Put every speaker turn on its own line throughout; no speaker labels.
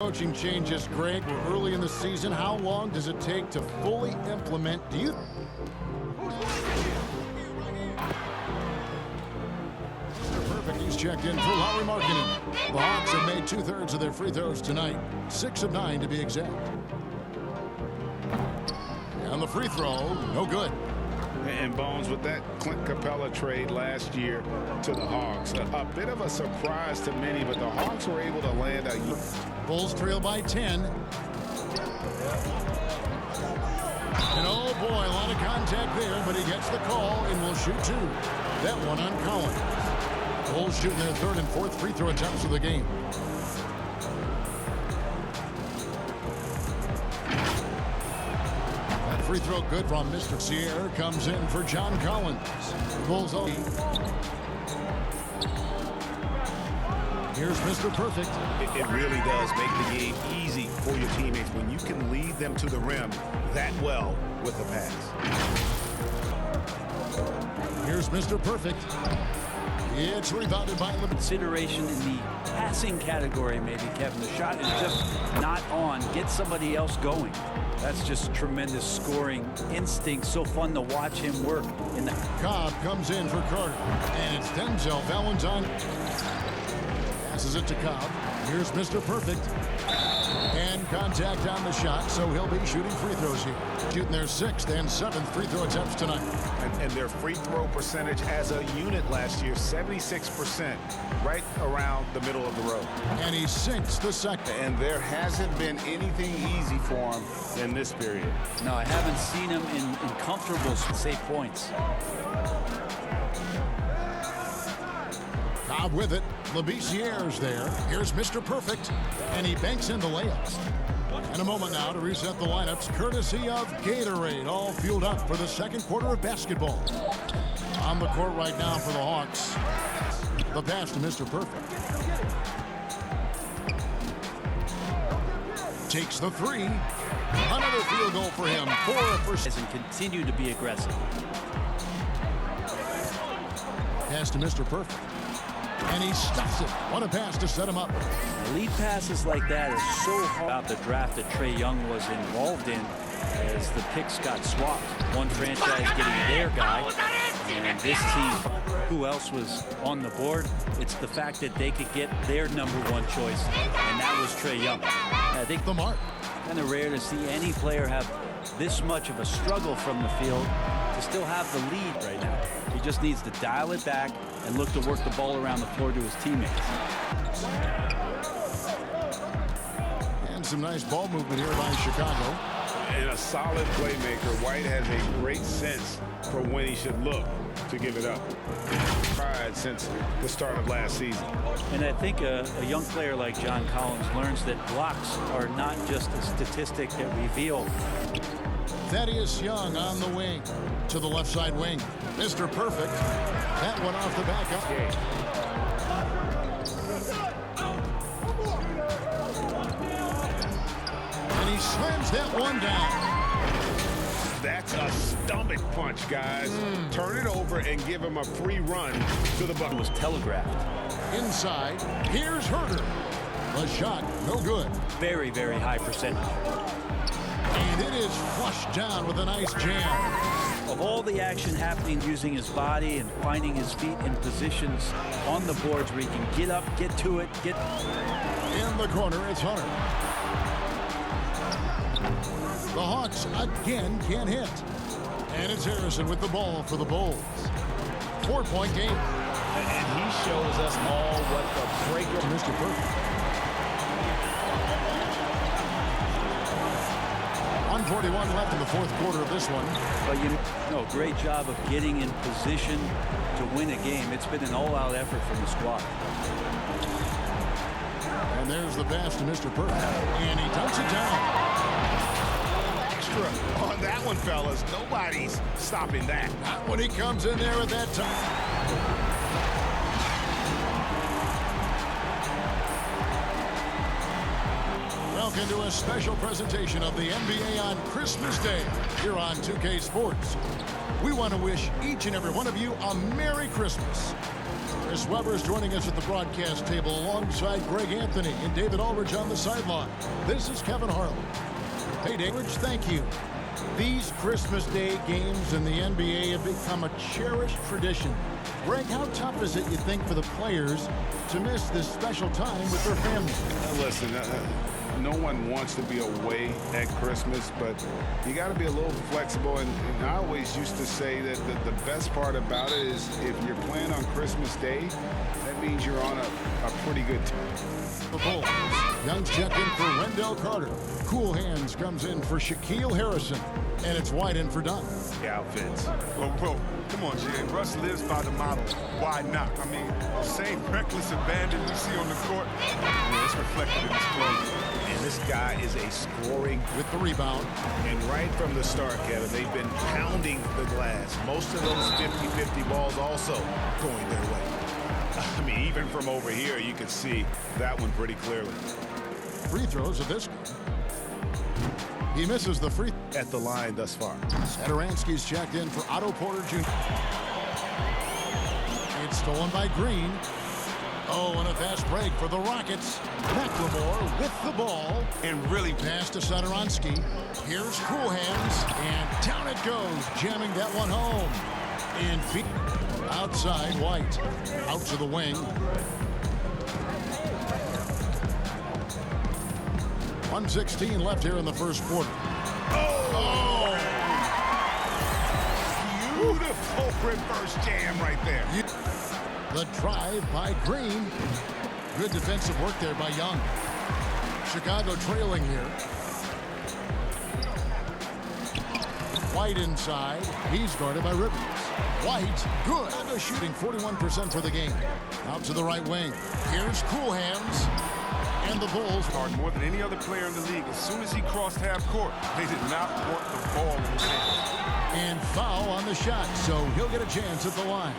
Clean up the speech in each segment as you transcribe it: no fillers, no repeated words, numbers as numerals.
coaching changes, Greg. We're early in the season. How long does it take to fully implement? Do you? Perfect. He's checked in for Lowry Markkinen. The Hawks have made 2/3 of their free throws tonight. 6 of 9 to be exact. And the free throw, no good.
And Bones, with that Clint Capella trade last year to the Hawks, a bit of a surprise to many, but the Hawks were able to land a...
Bulls trail by 10. And oh boy, a lot of contact there, but he gets the call and will shoot 2. That one on Collins. Bulls shooting their 3rd and 4th free throw attempts of the game. Free throw good from Mr. Sierra comes in for John Collins. Bulls on. Here's Mr. Perfect.
It really does make the game easy for your teammates when you can lead them to the rim that well with a pass.
Here's Mr. Perfect. It's rebounded by the
consideration in the passing category, maybe, Kevin. The shot is just not on. Get somebody else going. That's just tremendous scoring instinct. So fun to watch him work in the...
Cobb comes in for Carter. And it's Denzel Valentine. Passes it to Cobb. Here's Mr. Perfect. And contact on the shot, so he'll be shooting free throws here. Shooting their 6th and 7th free throw attempts tonight.
And their free throw percentage as a unit last year, 76%, right around the middle of the road.
And he sinks the second.
And there hasn't been anything easy for him in this period.
No, I haven't seen him in comfortable safe points.
Cobb with it. Labicierre's there. Here's Mr. Perfect. And he banks in the layups. And a moment now to reset the lineups, courtesy of Gatorade, all fueled up for the second quarter of basketball. On the court right now for the Hawks. The pass to Mr. Perfect. Takes the 3. Another field goal for him. 4 for...
And continue to be aggressive.
Pass to Mr. Perfect. And he stuffs it. What a pass to set him up.
Lead passes like that is so hard. About the draft that Trae Young was involved in as the picks got swapped. One franchise getting their guy, and this team, who else was on the board? It's the fact that they could get their #1 choice, and that was Trae Young. I think
the mark.
Kind of rare to see any player have this much of a struggle from the field to still have the lead right now. He just needs to dial it back and look to work the ball around the floor to his teammates.
And some nice ball movement here by Chicago.
And a solid playmaker. White has a great sense for when he should look to give it up. Tried since the start of last season.
And I think a young player like John Collins learns that blocks are not just a statistic that reveal.
Thaddeus Young on the wing to the left side wing. Mr. Perfect. That one off the back up. And he slams that one down.
That's a stomach punch, guys. Turn it over and give him a free run to the bucket.
It was telegraphed.
Inside, here's Herter. The shot, no good.
Very, very high percentage.
And it is flushed down with a nice jam.
Of all the action happening using his body and finding his feet in positions on the boards where he can get up, get to it, get...
In the corner, it's Hunter. The Hawks again can't hit. And it's Harrison with the ball for the Bulls. 4-point game.
And he shows us all what the breaker...
Mr. Perfect. 141 left in the 4th quarter of this one.
But great job of getting in position to win a game. It's been an all-out effort from the squad.
And there's the pass to Mr. Perfect. And he dunks it down.
Extra on that one, fellas. Nobody's stopping that.
Not when he comes in there at that time. Welcome to a special presentation of the NBA on Christmas Day here on 2K Sports. We want to wish each and every one of you a Merry Christmas. Chris Webber's joining us at the broadcast table alongside Greg Anthony and David Aldridge on the sideline. This is Kevin Harlan. Hey, David, thank you. These Christmas Day games in the NBA have become a cherished tradition. Greg, how tough is it, you think, for the players to miss this special time with their family?
Listen, no one wants to be away at Christmas, but you got to be a little flexible. And I always used to say that the best part about it is if you're playing on Christmas Day, that means you're on a pretty good team.
The Bulls. Young's checked in for Wendell Carter. Cool Hands comes in for Shaquille Harrison. And it's White in for Dunn.
The outfits. Well, come on, Jay. Russ lives by the motto. Why not? I mean, the same reckless abandon you see on the court, it's reflected in his clothes.
And this guy is a scoring
with the rebound.
And right from the start, Kevin, they've been pounding the glass. Most of those 50-50 balls also going their way. I mean, even from over here, you can see that one pretty clearly.
Free throws of this game. He misses the free
at the line thus far.
Satoransky's checked in for Otto Porter Jr. It's stolen by Green. Oh, and a fast break for the Rockets. McLemore with the ball. And really pass to Satoransky. Here's Cool Hands. And down it goes, jamming that one home. In feet. Outside, White. Out to the wing. 1:16 left here in the first quarter.
Oh! Beautiful reverse jam right there.
The drive by Green. Good defensive work there by Young. Chicago trailing here. White inside. He's guarded by Rivers. White, good. Chicago shooting 41% for the game. Out to the right wing. Here's Cool Hands. And the Bulls
guard more than any other player in the league. As soon as he crossed half court, they did not want the ball in his hands.
And foul on the shot, so he'll get a chance at the line.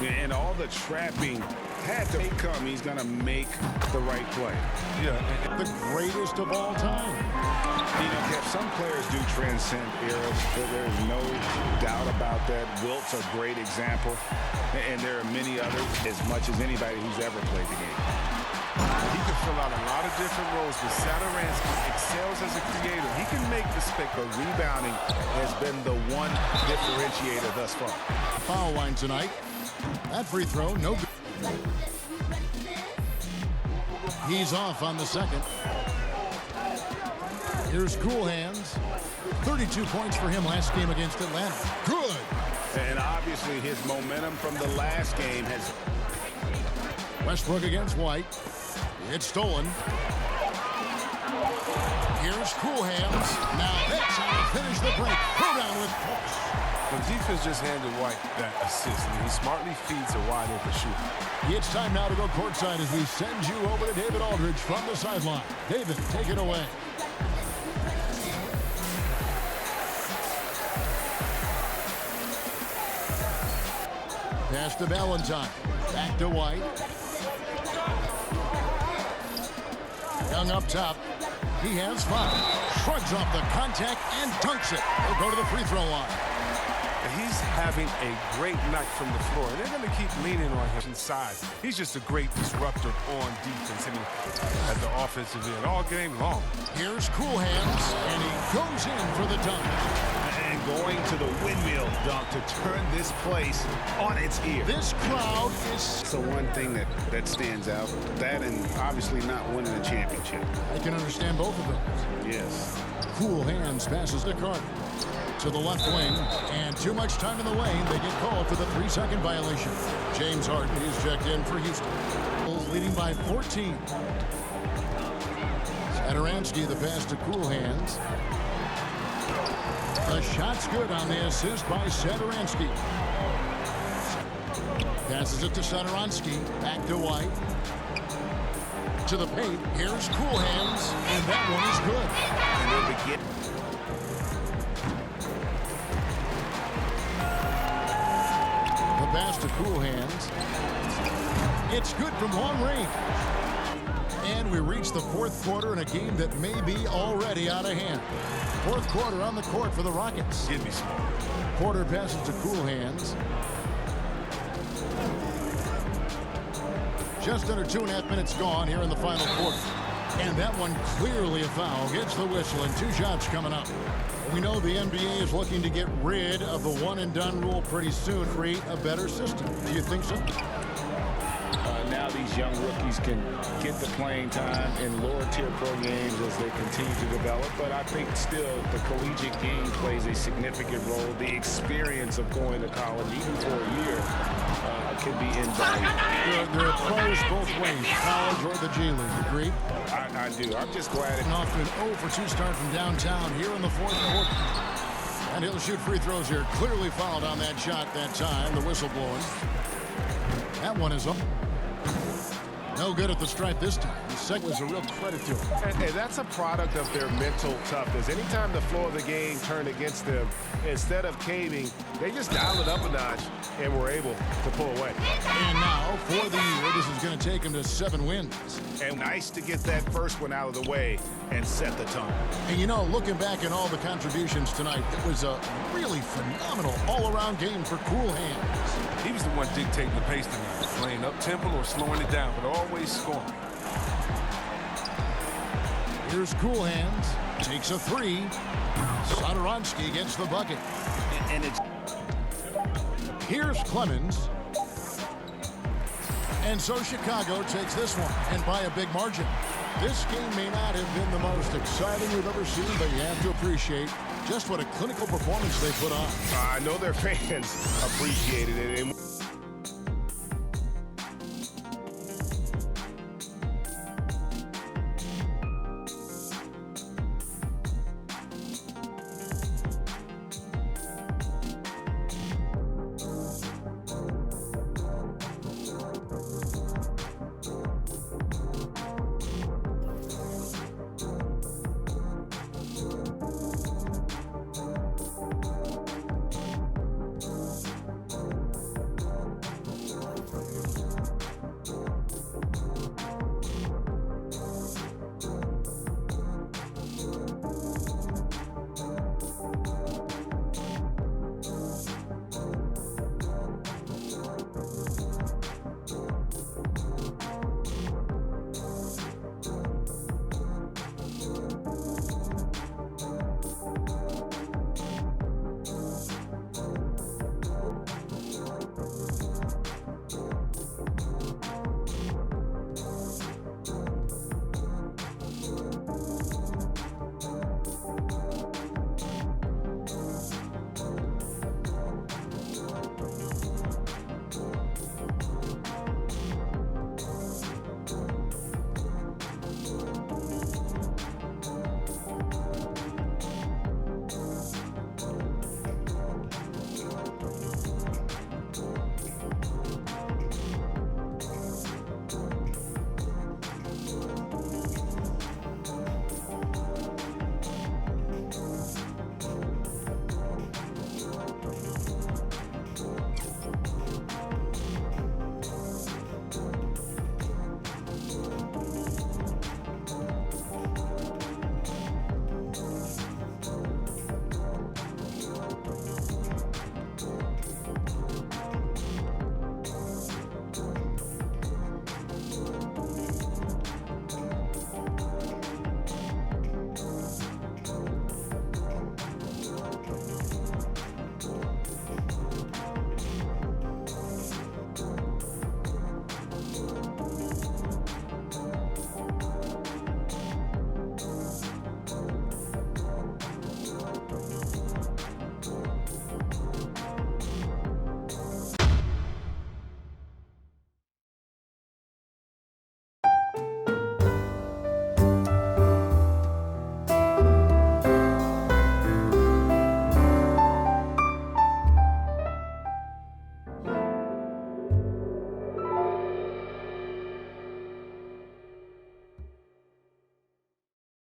And all the trapping had to come. He's going to make the right play.
Yeah, the greatest of all time.
You know, Kev, some players do transcend eras. There's no doubt about that. Wilt's a great example. And there are many others, as much as anybody who's ever played the game.
He can fill out a lot of different roles, but Satoransky excels as a creator. He can make the stick, but rebounding has been the one differentiator thus far.
Foul line tonight. That free throw, no good. He's off on the second. Here's Cool Hands. 32 points for him last game against Atlanta. Good.
And obviously his momentum from the last game has...
Westbrook against White. It's stolen. Here's Cool Hands. Now that's how to finish the break. Pull down with Cooks.
The defense just handed White that assist. I mean, he smartly feeds a wide open shooter.
It's time now to go courtside as we send you over to David Aldridge from the sideline. David, take it away. Pass to Valentine. Back to White. Young up top. He has fun. Shrugs off the contact and dunks it. He'll go to the free throw line.
And he's having a great night from the floor. And they're going to keep leaning on him inside. He's just a great disruptor on defense. I mean, at the offensive end all game long.
Here's Cool Hands, and he goes in for the dunk.
And going to the windmill dunk to turn this place on its ear.
This crowd is...
So one thing that stands out, that and obviously not winning a championship.
I can understand both of those.
Yes.
Cool Hands passes to Carter. To the left wing, and too much time in the lane. They get called for the 3-second violation. James Harden is checked in for Houston. Bulls leading by 14. Satoransky, the pass to Cool Hands. The shot's good on the assist by Satoransky. Passes it to Satoransky. Back to White. To the paint. Here's Cool Hands, and that one is good.
And they'll begin.
The pass to Cool Hands. It's good from long range. And we reach the fourth quarter in a game that may be already out of hand. Fourth quarter on the court for the Rockets.
Give me some.
Porter passes to Cool Hands. Just under 2.5 minutes gone here in the final quarter. And that one clearly a foul. Gets the whistle and 2 shots coming up. We know the NBA is looking to get rid of the one-and-done rule pretty soon, create a better system. Do you think so?
Now these young rookies can get the playing time in lower-tier pro games as they continue to develop. But I think still the collegiate game plays a significant role. The experience of going to college, even for a year, can be invaluable.
There are pros both ways, college or the G League. Agree?
I do. I'm just glad it.
Off to an 0 for 2 start from downtown here in the fourth quarter. And he'll shoot free throws here. Clearly fouled on that shot that time. The whistle blowing. That one is up. No good at the stripe this time. The second was a real credit to him.
And that's a product of their mental toughness. Anytime the floor of the game turned against them, instead of caving, they just dialed it up a notch and were able to pull away.
And now, for the year, this is going to take him to 7 wins.
And nice to get that first one out of the way and set the tone.
And you know, looking back at all the contributions tonight, it was a really phenomenal all-around game for Cool Hands.
He was the one dictating the pace tonight, playing up-tempo or slowing it down, but always scoring.
Here's Cool Hands, takes a 3. Sodorovsky gets the bucket.
And it's
Here's Clemens. And so Chicago takes this one, and by a big margin. This game may not have been the most exciting we've ever seen, but you have to appreciate just what a clinical performance they put on.
I know their fans appreciated it. And